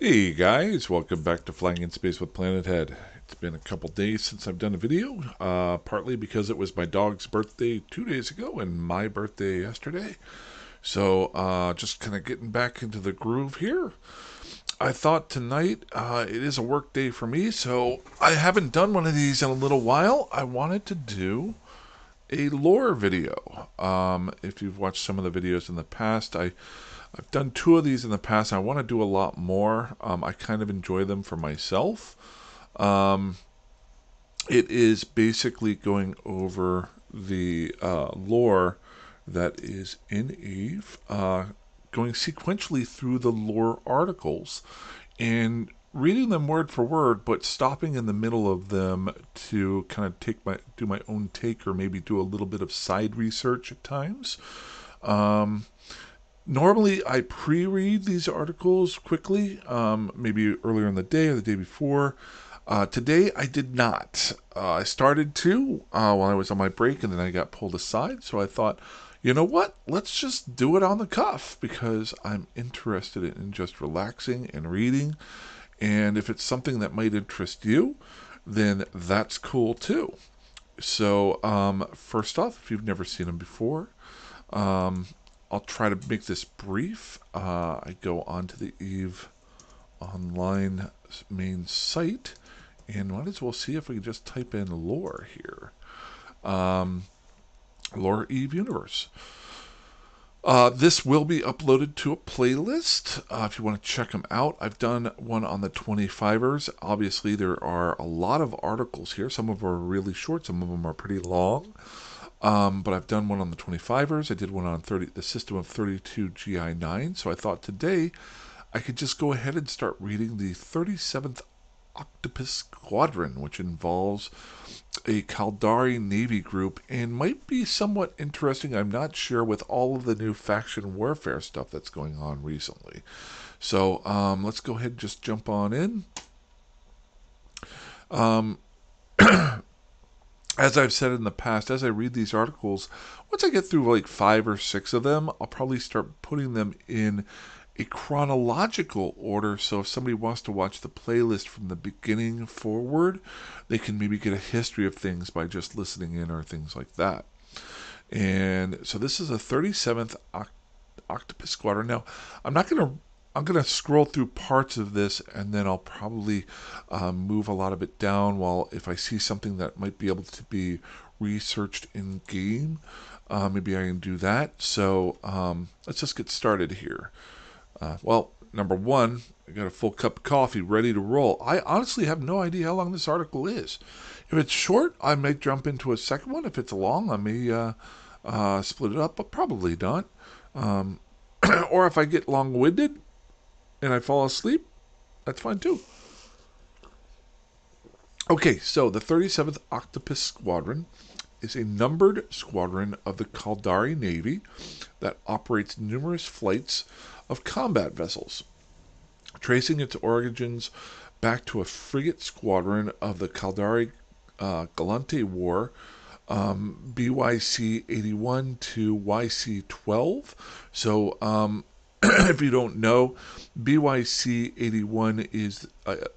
Hey guys, welcome back to Flying in Space with PlanetHead. It's been a couple days since I've done a video, partly because it was my dog's birthday 2 days ago and my birthday yesterday. So just kind of getting back into the groove here. I thought tonight it is a work day for me, so I haven't done one of these in a little while. I wanted to do a lore video. If you've watched some of the videos in the past, I've done two of these in the past. I want to do a lot more. I kind of enjoy them for myself. Um, it is basically going over the lore that is in Eve, going sequentially through the lore articles and reading them word for word, but stopping in the middle of them to kind of do my own take, or maybe do a little bit of side research at times. Um, Normally, I pre-read these articles quickly, maybe earlier in the day or the day before. Today, I did not. I started to while I was on my break, and then I got pulled aside. So I thought, you know what? Let's just do it on the cuff because I'm interested in just relaxing and reading. And if it's something that might interest you, then that's cool too. So, first off, if you've never seen them before, um, I'll try to make this brief. I go onto the Eve Online main site, and might as well see if we can just type in lore here. Um, Lore Eve Universe. This will be uploaded to a playlist if you want to check them out. I've done one on the 25ers. Obviously, there are a lot of articles here. Some of them are really short, some of them are pretty long. But I've done one on the 25ers. I did one on the system of 32 GI9. So I thought today I could just go ahead and start reading the 37th Octopus Squadron, which involves a Caldari Navy group and might be somewhat interesting. I'm not sure with all of the new faction warfare stuff that's going on recently. So let's go ahead and just jump on in. Um, as I've said in the past, as I read these articles, once I get through like 5 or 6 of them, I'll probably start putting them in a chronological order. So if somebody wants to watch the playlist from the beginning forward, they can maybe get a history of things by just listening in or things like that. And so this is a 37th Octopus Squadron. Now, I'm gonna scroll through parts of this, and then I'll probably move a lot of it down. While if I see something that might be able to be researched in game, maybe I can do that. So let's just get started here. Well, number one, I got a full cup of coffee ready to roll. I honestly have no idea how long this article is. If it's short, I may jump into a second one. If it's long, I may split it up, but probably not. Um, or if I get long winded and I fall asleep, that's fine too. Okay, so the 37th Octopus Squadron is a numbered squadron of the Caldari Navy that operates numerous flights of combat vessels, tracing its origins back to a frigate squadron of the Caldari Galante War, BYC 81 to YC 12. So, if you don't know, BYC 81 is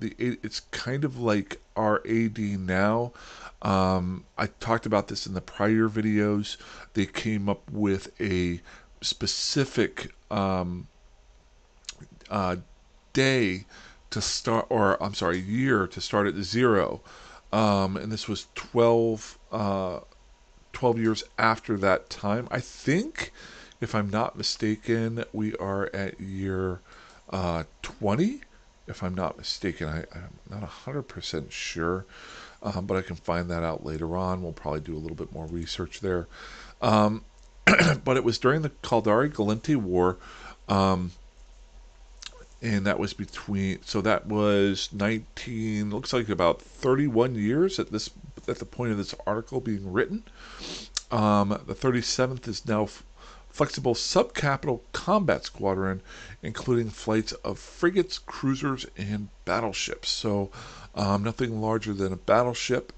it's kind of like RAD now. I talked about this in the prior videos. They came up with a specific day to start, or I'm sorry, year to start at 0. And this was 12 years after that time. I think, if I'm not mistaken, we are at year 20. If I'm not mistaken, I'm not 100% sure, but I can find that out later on. We'll probably do a little bit more research there. Um, but it was during the Caldari Galante War, and that was so that was 19, looks like about 31 years at the point of this article being written. The 37th is now flexible subcapital combat squadron, including flights of frigates, cruisers, and battleships. So nothing larger than a battleship.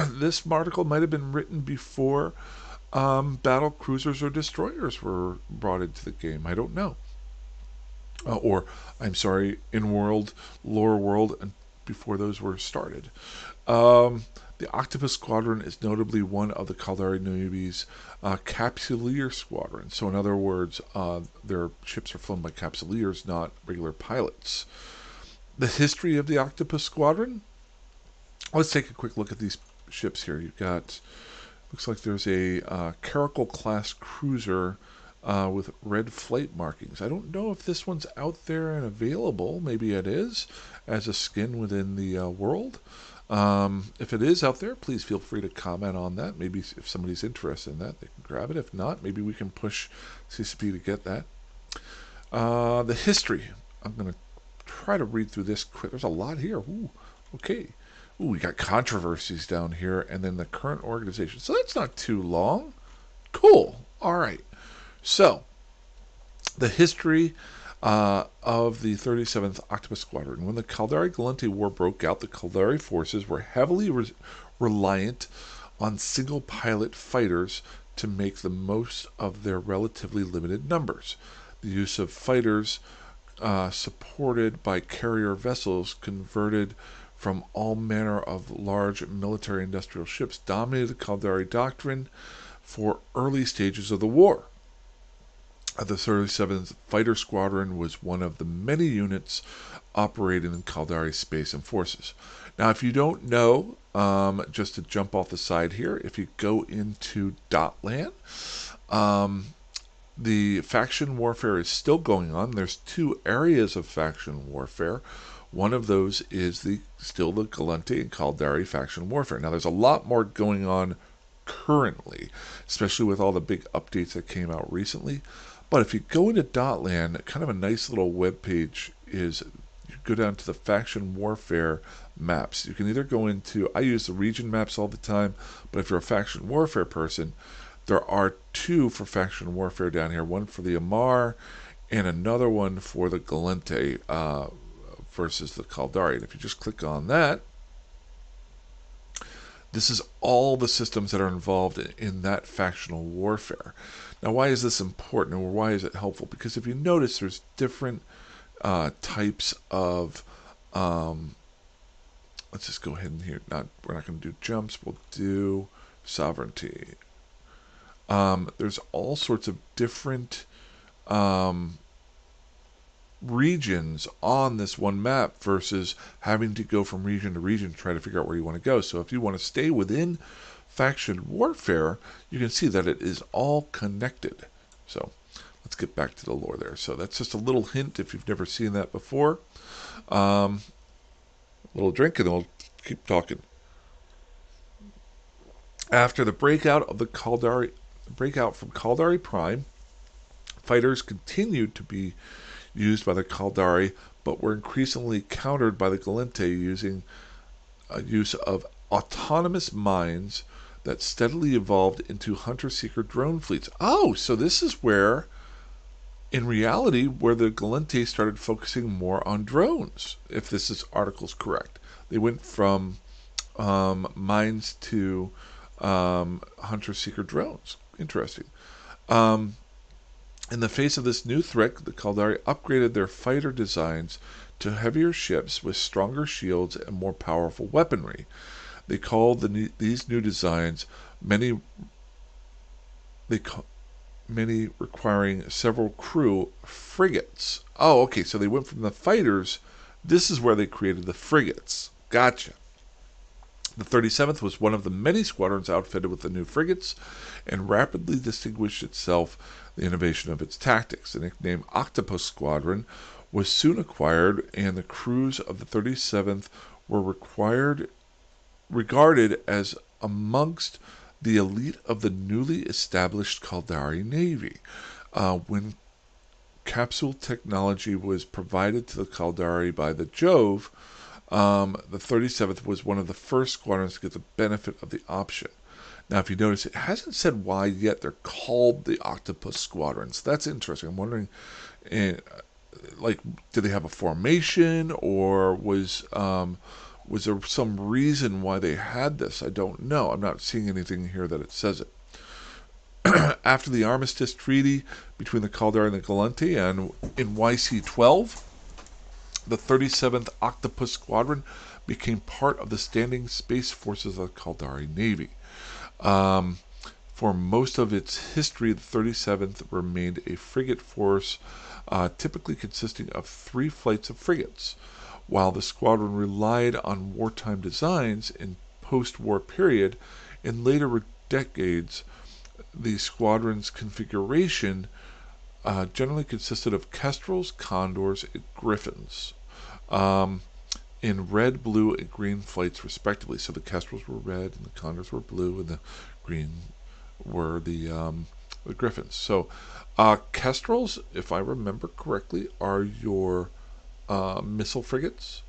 This article might have been written before battle cruisers or destroyers were brought into the game. I don't know. or I'm sorry, in-world, lore world, and before those were started. The Octopus Squadron is notably one of the Caldari Navy's capsuleer squadron. So, in other words, their ships are flown by capsuleers, not regular pilots. The history of the Octopus Squadron. Let's take a quick look at these ships here. You've got, looks like there's a Caracal class cruiser with red flight markings. I don't know if this one's out there and available. Maybe it is as a skin within the world. If it is out there, please feel free to comment on that. Maybe if somebody's interested in that, they can grab it. If not, maybe we can push CCP to get that. The history. I'm going to try to read through this quick. There's a lot here. Ooh, okay. Ooh, we got controversies down here, and then the current organization. So that's not too long. Cool. All right. So, the history of the 37th Octopus Squadron. When the Caldari-Galente War broke out, the Caldari forces were heavily reliant on single-pilot fighters to make the most of their relatively limited numbers. The use of fighters supported by carrier vessels converted from all manner of large military-industrial ships dominated the Caldari doctrine for early stages of the war. The 37th Fighter Squadron was one of the many units operating in Caldari Space and Forces. Now, if you don't know, just to jump off the side here, if you go into Dotlan, the faction warfare is still going on. There's two areas of faction warfare. One of those is still the Galente and Caldari faction warfare. Now, there's a lot more going on currently, especially with all the big updates that came out recently. But if you go into Dotlan, kind of a nice little web page is you go down to the faction warfare maps. You can either go into, I use the region maps all the time, but if you're a faction warfare person, there are two for faction warfare down here. One for the Amar and another one for the Galente versus the Caldari. And if you just click on that, this is all the systems that are involved in that factional warfare. Now, why is this important, or why is it helpful? Because if you notice, there's different types of. Let's just go ahead and here. We're not going to do jumps. We'll do sovereignty. There's all sorts of different regions on this one map versus having to go from region to region to try to figure out where you want to go. So if you want to stay within faction warfare, you can see that it is all connected. So let's get back to the lore there. So that's just a little hint if you've never seen that before. A little drink and then we'll keep talking. After the breakout from Caldari Prime, fighters continued to be used by the Caldari, but were increasingly countered by the Galente using use of autonomous mines that steadily evolved into hunter-seeker drone fleets. Oh, so this is where, in reality, where the Galente started focusing more on drones, if this article's correct. They went from mines to hunter-seeker drones. Interesting. In the face of this new threat, the Caldari upgraded their fighter designs to heavier ships with stronger shields and more powerful weaponry. They called these new designs, many requiring several crew, frigates. Oh, okay, so they went from the fighters. This is where they created the frigates. Gotcha. The 37th was one of the many squadrons outfitted with the new frigates and rapidly distinguished itself the innovation of its tactics. The nickname Octopus Squadron was soon acquired, and the crews of the 37th were regarded as amongst the elite of the newly established Caldari Navy. When capsule technology was provided to the Caldari by the Jove, the 37th was one of the first squadrons to get the benefit of the option. Now, if you notice, it hasn't said why yet they're called the Octopus Squadrons. That's interesting. I'm wondering, did they have a formation, or was there some reason why they had this? I don't know. I'm not seeing anything here that it says it. After the armistice treaty between the Caldari and the Galante, and in YC-12, the 37th Octopus Squadron became part of the standing space forces of the Caldari Navy. For most of its history, the 37th remained a frigate force, typically consisting of 3 flights of frigates. While the squadron relied on wartime designs in post-war period, in later decades, the squadron's configuration generally consisted of Kestrels, Condors, and Griffins, in red, blue, and green flights respectively. So the Kestrels were red, and the Condors were blue, and the green were the Griffins. So Kestrels, if I remember correctly, are your missile frigates,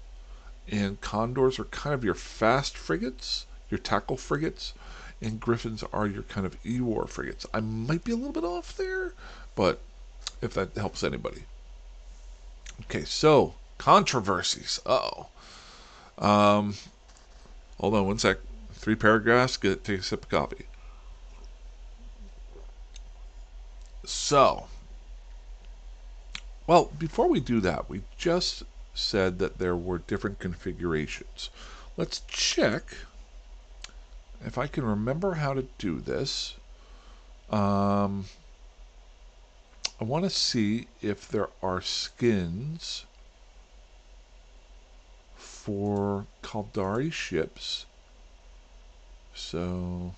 and Condors are kind of your fast frigates, your tackle frigates, and Griffins are your kind of E-war frigates. I might be a little bit off there, but if that helps anybody. Okay, so controversies. Hold on one sec. 3 paragraphs. Take a sip of coffee. So, well, before we do that, we just said that there were different configurations. Let's check if I can remember how to do this. I want to see if there are skins for Caldari ships. So,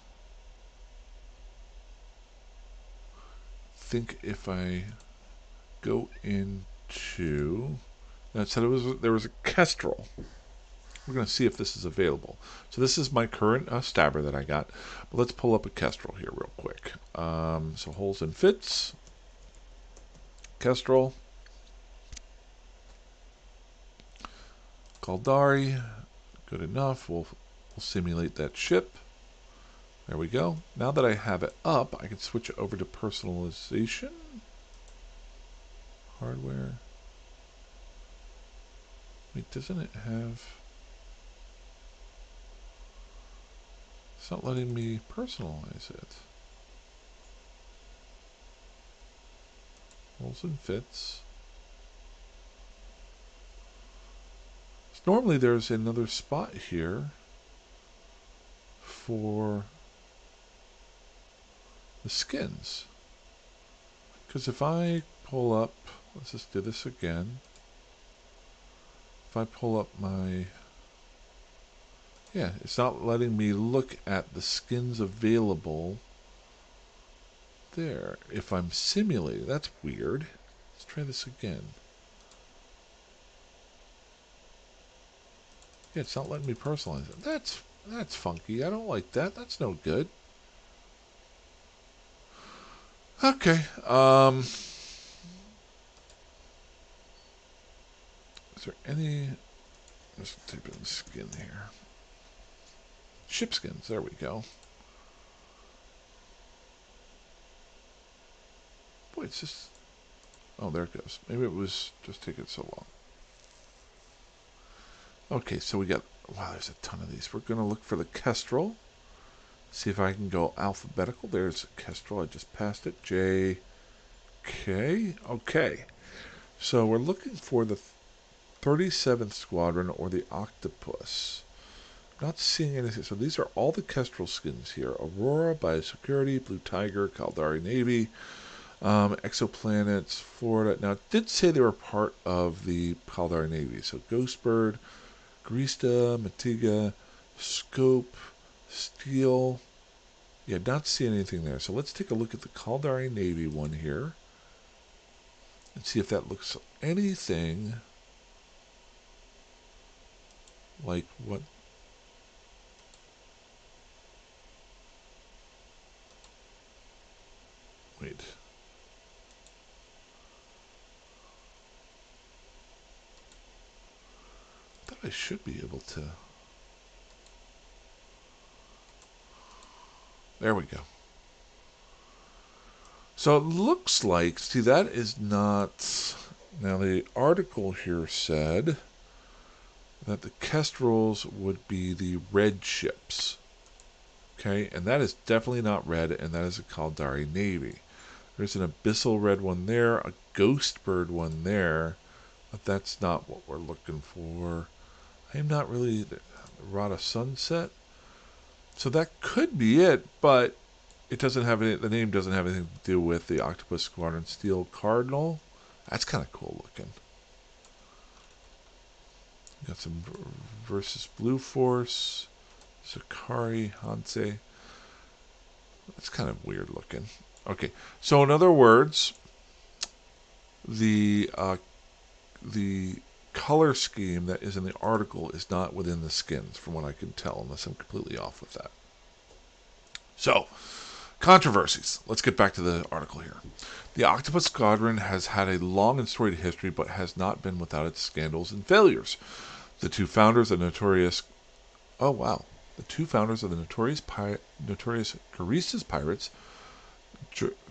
think if I go into, that said there was a Kestrel. We're going to see if this is available. So this is my current stabber that I got. But let's pull up a Kestrel here real quick. So holes and fits. Kestrel. Caldari. Good enough. We'll simulate that ship. There we go. Now that I have it up, I can switch it over to personalization. Hardware. Wait, doesn't it have... It's not letting me personalize it. Holes and fits. So normally there's another spot here for the skins. Because if I pull up, let's just do this again. If I pull up my... Yeah, it's not letting me look at the skins available there. If I'm simulating, that's weird. Let's try this again. Yeah, it's not letting me personalize it. That's funky. I don't like that. That's no good. Okay. Is there any... Let's type in skin here. Ship skins. There we go. Boy, it's just... Oh, there it goes. Maybe it was just taking so long. Okay, so we got... Wow, there's a ton of these. We're going to look for the Kestrel. See if I can go alphabetical. There's Kestrel. I just passed it. J, K. Okay. So we're looking for the 37th Squadron or the Octopus. Not seeing anything. So these are all the Kestrel skins here. Aurora, Biosecurity, Blue Tiger, Caldari Navy, Exoplanets, Florida. Now, it did say they were part of the Caldari Navy. So Ghostbird, Grista, Matiga, Scope, Steel. Yeah, not seeing anything there. So let's take a look at the Caldari Navy one here. And see if that looks anything like what... Wait. I thought I should be able to... There we go. So it looks like... See, that is not... Now, the article here said that the Kestrels would be the red ships. Okay, and that is definitely not red, and that is a Caldari Navy. There's an Abyssal Red one there, a Ghost Bird one there, but that's not what we're looking for. I'm not really the Rada Sunset, so that could be it, but it doesn't have any. The name doesn't have anything to do with the Octopus Squadron Steel Cardinal. That's kind of cool looking. Got some versus Blue Force, Sakari, Hanse. That's kind of weird looking. Okay, so in other words, the color scheme that is in the article is not within the skins, from what I can tell, unless I'm completely off with that. So, controversies. Let's get back to the article here. The Octopus Squadron has had a long and storied history, but has not been without its scandals and failures. The two founders of notorious notorious Caristas pirates,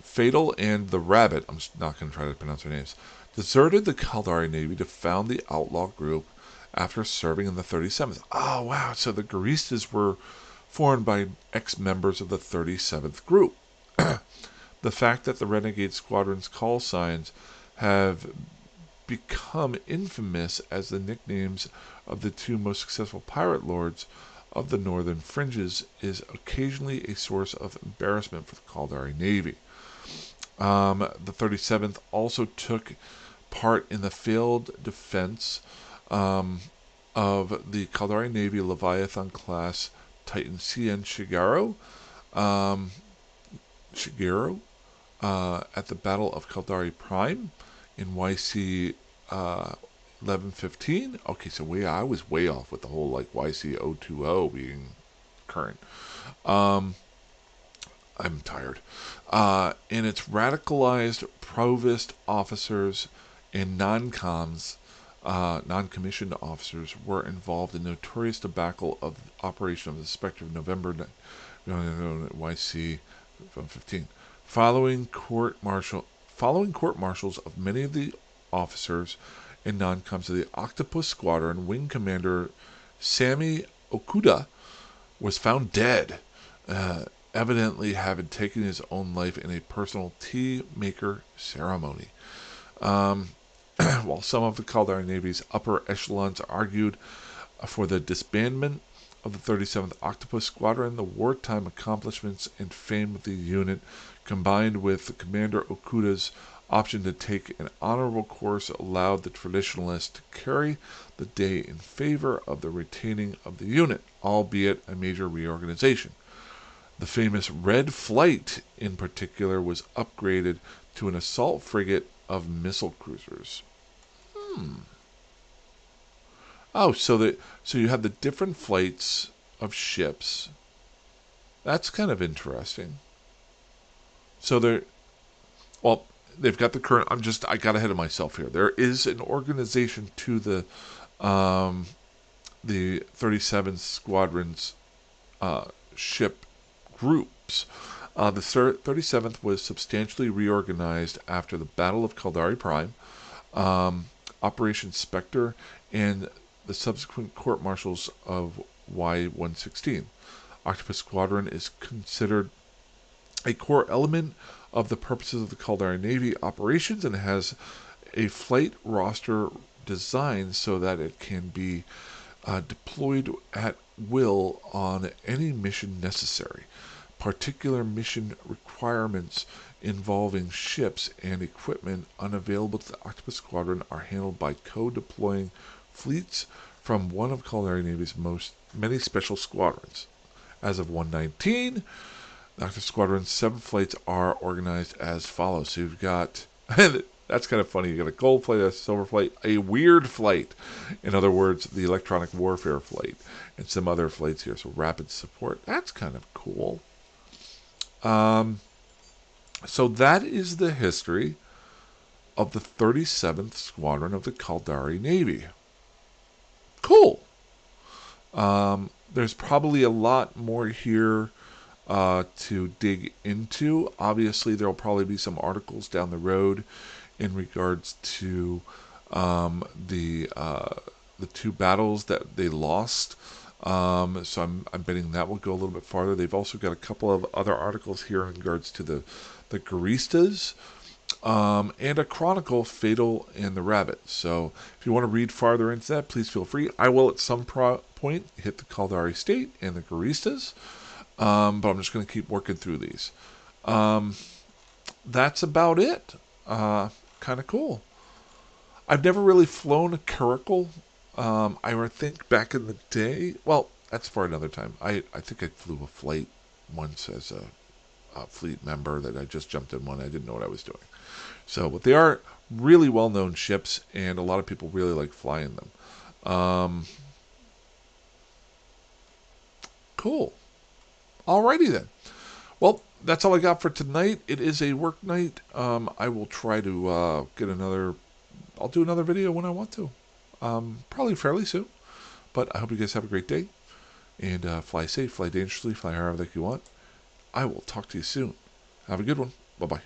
Fatal and the Rabbit, I'm not going to try to pronounce their names, deserted the Caldari Navy to found the outlaw group after serving in the 37th. Oh, wow. So the Caristas were formed by ex-members of the 37th group. The fact that the Renegade Squadron's call signs have become infamous as the nicknames of the two most successful pirate lords of the northern fringes is occasionally a source of embarrassment for the Caldari Navy. The 37th also took part in the failed defense of the Caldari Navy Leviathan-class Titan CN Shigeru at the Battle of Caldari Prime in YC 1115. Okay, so I was way off with the whole like YC 020 being current. I'm tired. And its radicalized provost officers and non-commissioned officers were involved in the notorious debacle of the operation of the Spectre of November YC 15. Following court-martials of many of the officers and non-coms of the Octopus Squadron, Wing Commander Sammy Okuda was found dead, evidently having taken his own life in a personal tea maker ceremony. While some of the Caldari Navy's upper echelons argued for the disbandment of the 37th Octopus Squadron, the wartime accomplishments and fame of the unit, combined with Commander Okuda's option to take an honorable course, allowed the traditionalists to carry the day in favor of the retaining of the unit, albeit a major reorganization. The famous Red Flight, in particular, was upgraded to an assault frigate of missile cruisers. Oh, so you have the different flights of ships. That's kind of interesting. So they've got the current. I got ahead of myself here. There is an organization to the 37th Squadron's ship groups. The 37th was substantially reorganized after the Battle of Caldari Prime, Operation Spectre, and the subsequent court-martials of Y-116. Octopus Squadron is considered a core element of the purposes of the Caldari Navy operations and has a flight roster designed so that it can be deployed at will on any mission necessary. Particular mission requirements involving ships and equipment unavailable to the Octopus Squadron are handled by co-deploying fleets from one of Caldari Navy's many special squadrons. As of 119, the Octopus Squadron's 7 flights are organized as follows. So you've got, that's kind of funny, you've got a gold flight, a silver flight, a weird flight. In other words, the electronic warfare flight, and some other flights here. So rapid support, that's kind of cool. So that is the history of the 37th Squadron of the Caldari Navy. Cool. There's probably a lot more here to dig into. Obviously, there will probably be some articles down the road in regards to the two battles that they lost So I'm betting that will go a little bit farther. They've also got a couple of other articles here in regards to the Guristas, and a chronicle, Fatal and the Rabbit. So if you want to read farther into that, please feel free. I will at some point hit the Caldari State and the Guristas, but I'm just going to keep working through these. That's about it. Kind of cool. I've never really flown a curricle. I would think back in the day. Well, that's for another time. I think I flew a flight once as a fleet member that I just jumped in one. I didn't know what I was doing. So, but they are really well-known ships, and a lot of people really like flying them. Cool. Alrighty then. Well, that's all I got for tonight. It is a work night. I will try to get another. I'll do another video when I want to. Probably fairly soon. But I hope you guys have a great day. And fly safe, fly dangerously, fly however you want. I will talk to you soon. Have a good one. Bye-bye.